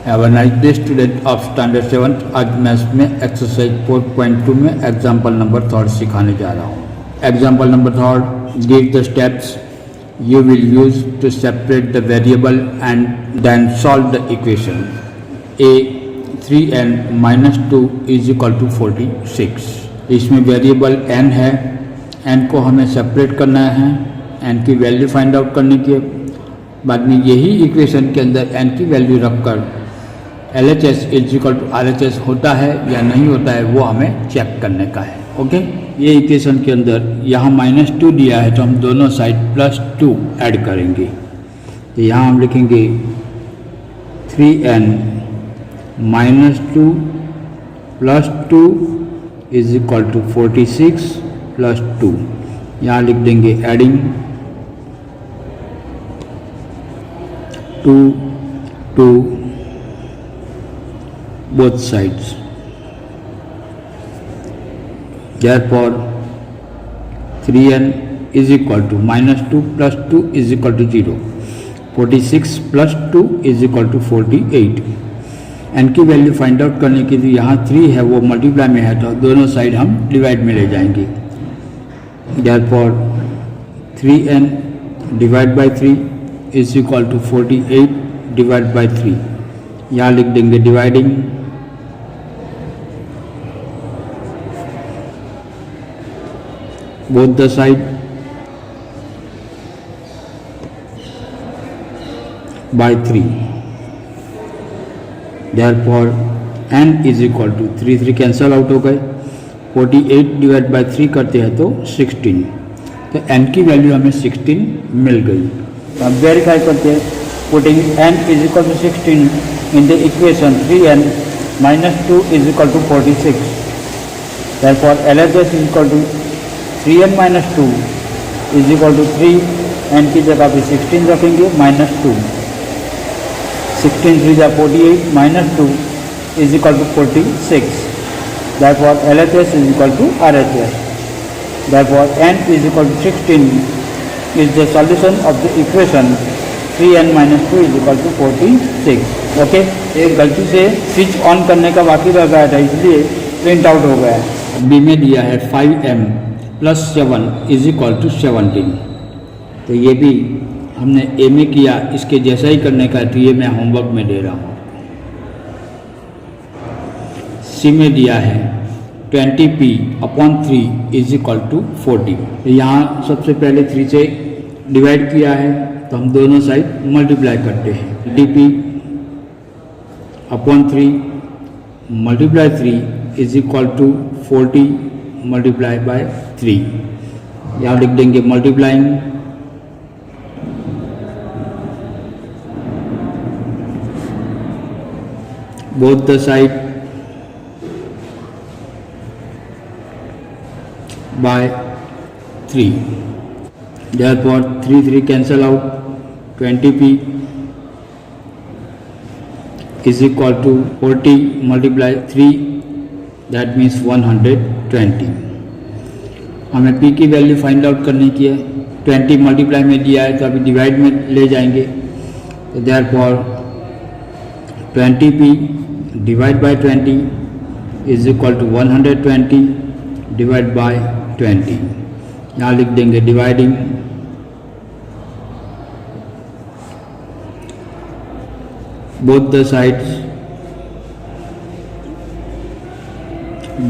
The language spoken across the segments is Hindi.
Have a nice day student of standard 7th। आज मैथ्स में एक्सरसाइज 4.2 में एग्जाम्पल नंबर 3 सिखाने जा रहा हूँ। Example number 3, give the steps you will use to separate the variable and then solve the equation. A 3n minus 2 is equal to 46। इसमें वेरिएबल n है, n को हमें सेपरेट करना है, n की वैल्यू फाइंड आउट करने की। बाद में यही इक्वेशन के अंदर n की वैल्यू रखकर LHS is equal to RHS होता है या नहीं होता है वो हमें चेक करने का है। ओके, ये इक्वेशन के अंदर यहाँ -2 दिया है तो हम दोनों साइड +2 ऐड करेंगे। तो यहाँ हम लिखेंगे 3n -2 + 2 इज इक्वल टू 46 + 2। यहाँ लिख देंगे adding 2 to both sides। Therefore 3n is equal to -2 + 2 is equal to 0। 46 + 2 is equal to 48। n की वैल्यू फाइंड आउट करने के लिए यहाँ 3 है वो मल्टीप्लाई में है तो दोनों साइड हम डिवाइड में ले जाएंगे। Therefore 3n divide by 3 is equal to 48 divide by 3। यहाँ लिख देंगे dividing both the side by 3। Therefore n is equal to 3 cancel out हो गए। 48 डिवाइड बाई 3 करते हैं तो 16। तो n की वैल्यू हमें 16 मिल गई। तो अब वेरीफाई करते हैं। Putting n is equal to 16 in the equation 3n minus 2 is equal to 46। Therefore LHS is equal to 3n minus 2 is equal to 3। n की जगह पे 16 रखेंगे -2। 16 3 48 minus 2 is equal to 46। Therefore LHS is equal to RHS। Therefore n is equal to 16 is the solution of the equation 3n minus 2 is equal to 46। Okay, एक गलती से स्विच ऑन करने का बाकी रह गया था इसलिए प्रिंट आउट हो गया। बी में दिया है 5m + 7 इज इक्वल टू 17। तो ये भी हमने ए में किया, इसके जैसा ही करने का है तो ये मैं होमवर्क में दे रहा हूँ। सी में दिया है 20p/3 इज इक्वल टू 40। तो यहाँ सबसे पहले 3 से डिवाइड किया है तो हम दोनों साइड मल्टीप्लाई करते हैं। dp/3 × 3 is equal to 40 multiply by 3। यहाँ लिख देंगे multiplying both the side by 3। Therefore 3 cancel out. 20p is equal to 40 × 3 that means 120। हमें p की वैल्यू फाइंड आउट करने की है। 20 मल्टीप्लाई में दिया है तो अभी डिवाइड में ले जाएंगे। तो therefore 20p divide by 20 is equal to 120 divide by 20। यहाँ लिख देंगे dividing both the sides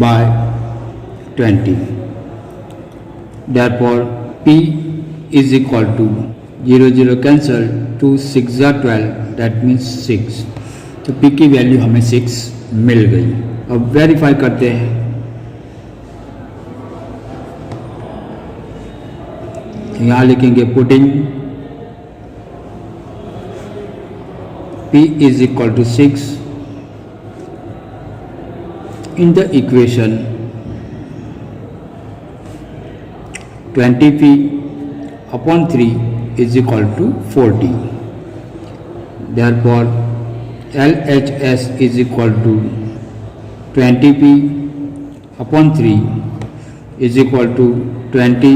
by 20। Therefore p is equal to 0 cancel, 2 6 12 that means 6। तो p की वैल्यू हमें 6 मिल गई। अब वेरीफाई करते हैं। यहाँ लिखेंगे putting p is equal to 6 in the equation 20p/3 is equal to 40। Therefore LHS is equal to 20p/3 is equal to 20।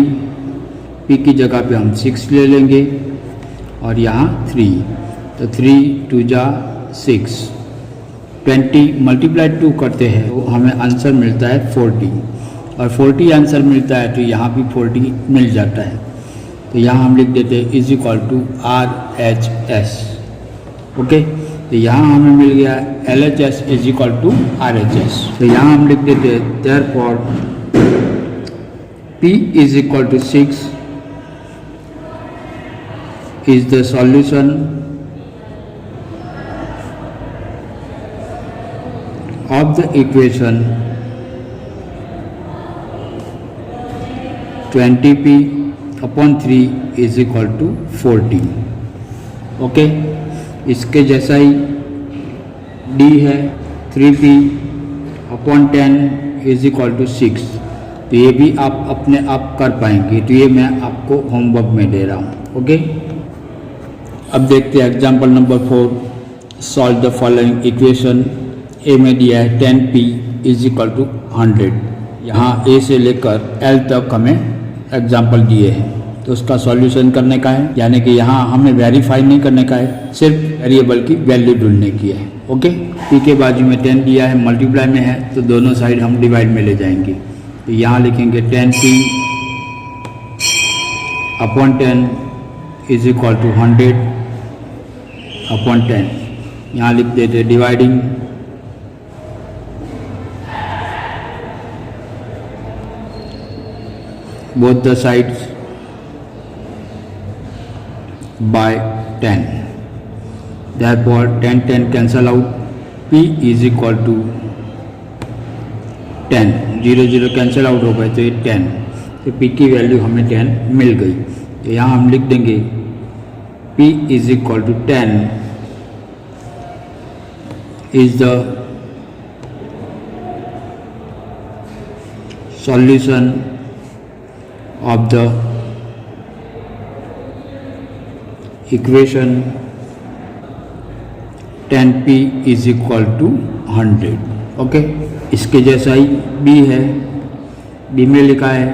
p की जगह पे हम 6 ले लेंगे और यहाँ 3। तो 3 2 जा 6 20 मल्टीप्लाई 2 करते हैं तो हमें आंसर मिलता है 40, और 40 आंसर मिलता है तो यहाँ भी 40 मिल जाता है। तो यहाँ हम लिख देते हैं is equal to RHS। Okay, तो यहाँ हमें मिल गया LHS is equal to RHS। तो यहाँ हम लिख देते हैं therefore P is equal to 6 is the solution of the equation 20p upon 3 is equal to 40। Okay, इसके जैसा ही d है 3p upon 10 is equal to 6। तो ये भी आप अपने आप कर पाएंगे, तो ये मैं आपको होमवर्क में दे रहा हूँ। ओके, अब देखते हैं example number 4। Solve the following equation. A में दिया है 10p इज इक्वल टू 100। यहाँ ए से लेकर एल तक हमें एग्जाम्पल दिए हैं, तो उसका सॉल्यूशन करने का है, यानी कि यहाँ हमें वेरीफाई नहीं करने का है, सिर्फ वेरिएबल की वैल्यू ढूंढने की है। ओके, पी के बाजू में 10 दिया है, मल्टीप्लाई में है, तो दोनों साइड हम डिवाइड में ले जाएंगे। तो यहाँ लिखेंगे 10p upon 10 is equal to 100 upon 10। यहाँ लिख देते dividing both the sides by 10। therefore 10 cancel out, p is equal to 10, 0 cancel out हो गए तो ये 10, तो p की वैल्यू हमें 10 मिल गई। तो यहाँ हम लिख देंगे p is equal to 10 is the solution of the equation 10p is equal to 100। Okay, इसके जैसा ही b है, b में लिखा है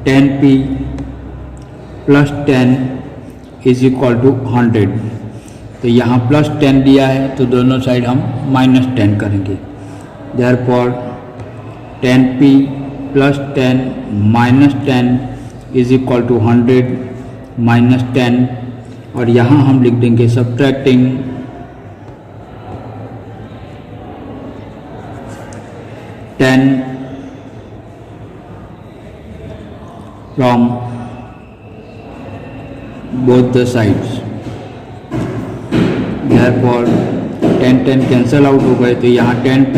10p plus 10 is equal to 100। तो यहाँ प्लस 10 दिया है तो दोनों साइड हम माइनस 10 करेंगे। Therefore 10p plus 10 minus 10 is equal to 100 minus 10, और यहाँ हम लिख देंगे subtracting 10 from both the sides. Therefore 10 cancel out हो गए, तो यहाँ 10p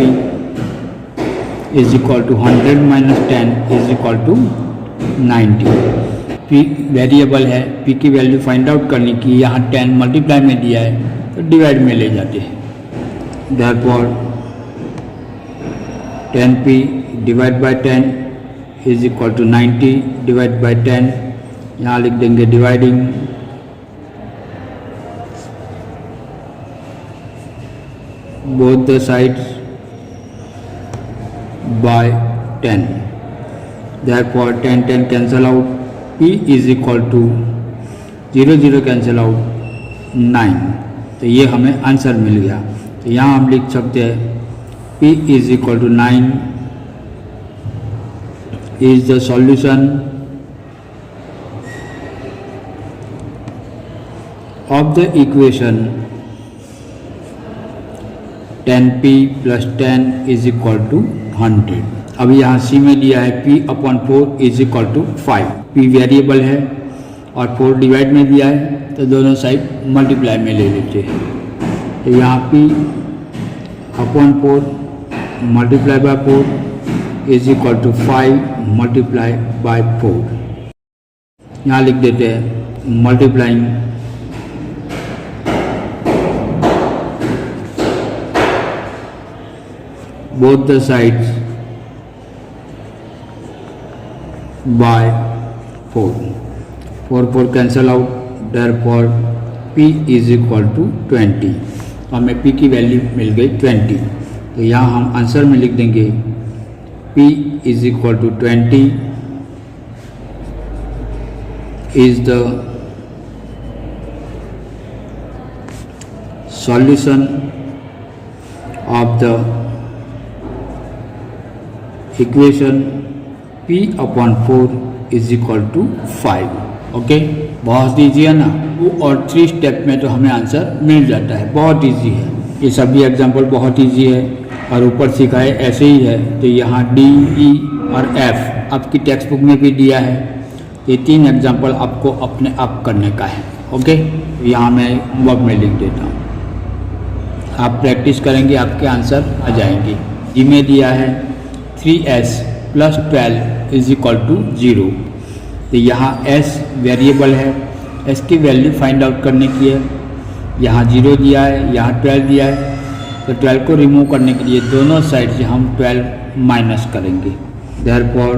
is equal to 100 minus 10 is equal to 90। p variable है, p की वैल्यू फाइंड आउट करने की, यहाँ 10 मल्टीप्लाई में दिया है तो डिवाइड में ले जाते हैं। Therefore 10p divide by 10 is equal to 90 divide by 10। यहाँ लिख देंगे dividing both the sides by 10। therefore 10 cancel out, p is equal to 0 cancel out 9। तो ये हमें आंसर मिल गया। तो यहाँ हम लिख सकते हैं p is equal to 9 is the solution of the equation 10p plus 10 is equal to 100। अभी यहाँ C में दिया है p upon 4 is equal to 5। p variable है और 4 डिवाइड में दिया है, तो दोनों साइड मल्टीप्लाई में ले लेते हैं। तो यहाँ p upon 4 multiply by 4 is equal to 5 multiply by 4। यहाँ लिख देते हैं multiplying both the sides by 4। 4 cancel out, therefore p is equal to 20। हमें p की वैल्यू मिल गई 20। तो यहाँ हम आंसर में लिख देंगे p is equal to 20 is the solution of the equation p/4 is equal to 5. Okay, बहुत ईजी है ना। 2 और 3 स्टेप में तो हमें आंसर मिल जाता है, बहुत ईजी है। ये सभी एग्जाम्पल बहुत ईजी है और ऊपर सिखाए ऐसे ही है। तो यहाँ डी, ई और एफ आपकी टेक्स्ट बुक में भी दिया है। ये 3 एग्जाम्पल आपको अपने आप करने का है। ओके, यहाँ मैं वर्क में लिख देता हूँ, आप प्रैक्टिस करेंगे, आपके आंसर आ जाएंगे। जी में दिया है 3s + 12 इज इक्वल टू 0। तो यहाँ s वेरिएबल है, s की वैल्यू फाइंड आउट करने की है। यहाँ 0 दिया है, यहाँ 12 दिया है। तो 12 को रिमूव करने के लिए दोनों साइड से हम 12 माइनस करेंगे। Therefore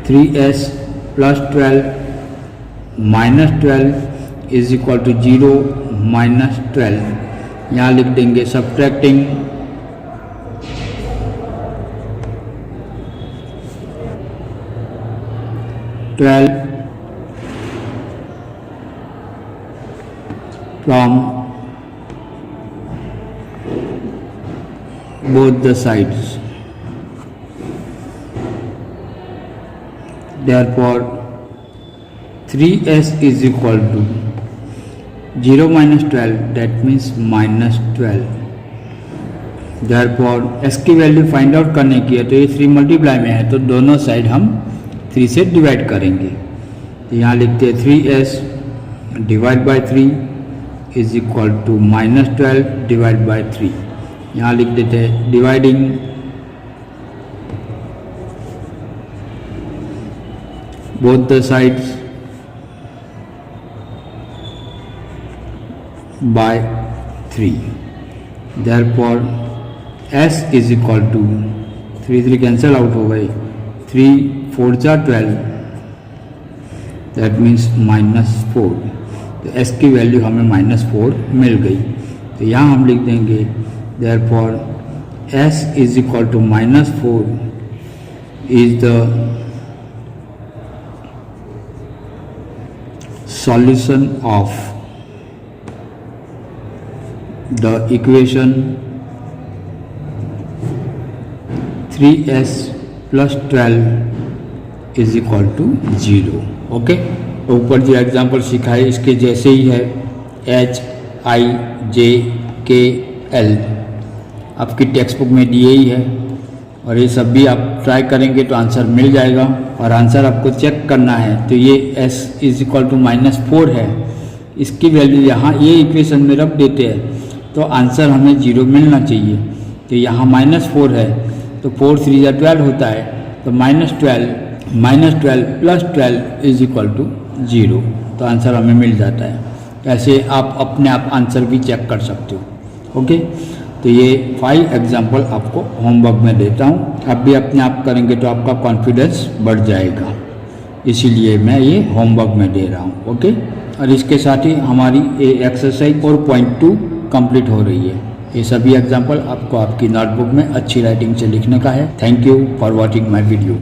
3s + 12 - 12 is equal to 0 - 12। यहाँ लिख देंगे subtracting 12 from both the sides. Therefore 3s is equal to 0 - 12, that means -12। Therefore s की वैल्यू फाइंड आउट करने की है, तो ये 3 मल्टीप्लाई में है, तो दोनों साइड हम 3 से डिवाइड करेंगे। तो यहाँ लिखते हैं 3s divide by 3 is equal to -12 divide by 3। यहाँ लिख देते हैं dividing both the sides by 3। Therefore s is equal to 3 cancel out हो गए, 3 4 जा 12, दैट मीन्स -4। तो s की वैल्यू हमें -4 मिल गई। तो यहाँ हम लिख देंगे therefore s is equal to -4 is the solution of the equation 3s + 12 is equal to 0। Okay, ऊपर जो एग्जाम्पल सिखाए इसके जैसे ही है, H I J K L आपकी टेक्स्ट बुक में दिए ही है। और ये सब भी आप ट्राई करेंगे तो आंसर मिल जाएगा। और आंसर आपको चेक करना है, तो ये s इज इक्वल टू -4 है, इसकी वैल्यू यहाँ ये इक्वेशन में रख देते हैं तो आंसर हमें 0 मिलना चाहिए। तो यहाँ -4 है, तो 4 3 जा 12 होता है, तो -12 + 12 इज इक्वल टू 0। तो आंसर हमें मिल जाता है। ऐसे आप अपने आप आंसर भी चेक कर सकते हो। ओके, तो ये 5 एग्जाम्पल आपको होमवर्क में देता हूँ। आप भी अपने आप करेंगे तो आपका कॉन्फिडेंस बढ़ जाएगा, इसीलिए मैं ये होमवर्क में दे रहा हूँ। ओके, और इसके साथ ही हमारी एक्सरसाइज 4.2 कंप्लीट हो रही है। ये सभी एग्जाम्पल आपको आपकी नोटबुक में अच्छी राइटिंग से लिखने का है। Thank you for watching my video.